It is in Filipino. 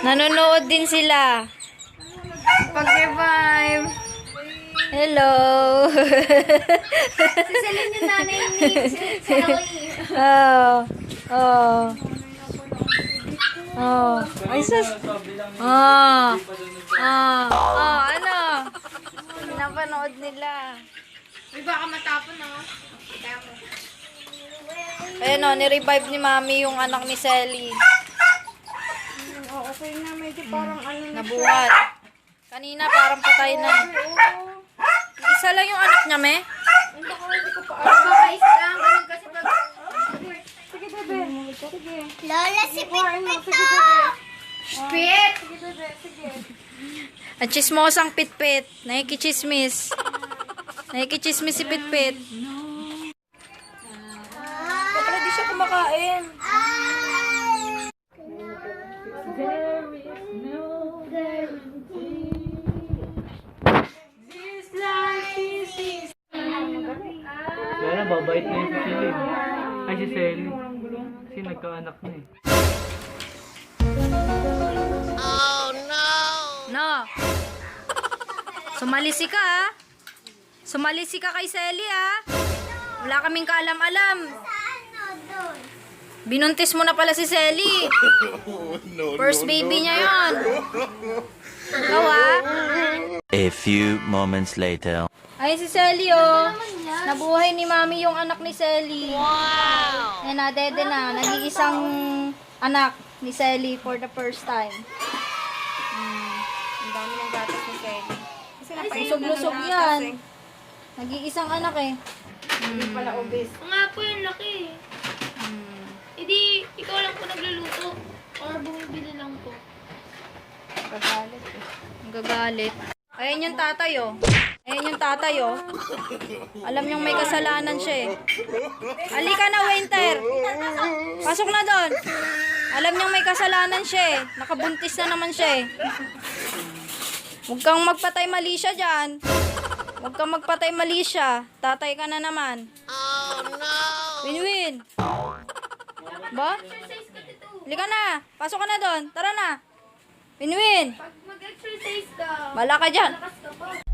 Nanonood din sila. Pag-revive. Hello. Si Celine yung nanay ni Celine. Oh. Oh. Oh. Ay, sus. Oh. Oh. Oh, ano? Pinapanood nila. Uy, baka matapon ako. Kaya mo. Ayan o, ni-revive ni Mami yung anak ni Selly. Okay na, medyo parang ano na. Nabuhat. Kanina parang patay na. Isa lang yung anak niya, me? Hindi ko pa. Baka isa lang. Ganun kasi pag... Sige, bebe. Sige. Lola, si Pitpito! Spit! Sige, bebe. Sige. At chismosang pitpit. Nakikichismis. Nakikichismis si pitpit. Pero di siya kumakain. Kaya babait na yung si Celine. Ay, si Celine. Kasi nagkaanak na eh. No. Sumalisi ka, ha? Sumalisi ka kay Selly, ha? Wala kaming kaalam-alam. Binuntis mo na pala si Selly. First baby niya yon. Ikaw, ha? A few moments later. Ay, si Selly, oh. Nabuhay ni Mami yung anak ni Selly. Wow! Yan na, dede na. Nag-iisang anak ni Selly for the first time. Ang dami ng gatas ni Kelly. Kasi Lusog-lusog yan. Nag-iisang anak, eh. Hindi pala obese. Nga po yung laki. Hindi, ikaw lang po nagluluto. Or bumibili lang po. Kagalit eh. Ang gagalit. Ayan yung tatay, oh. Ayan yung tatay, oh. Alam niyong may kasalanan siya, eh. Halika na, Winter. Pasok na doon. Alam niyong may kasalanan siya, eh. Nakabuntis na naman siya, eh. Huwag kang magpatay mali siya dyan. Huwag kang magpatay mali siya. Tatay ka na naman. Oh, no! Win-win. Ba? Halika na. Pasok ka na doon. Tara na. Win-win. Pag mag-exercise ka, Bala ka dyan. lakas ka pa.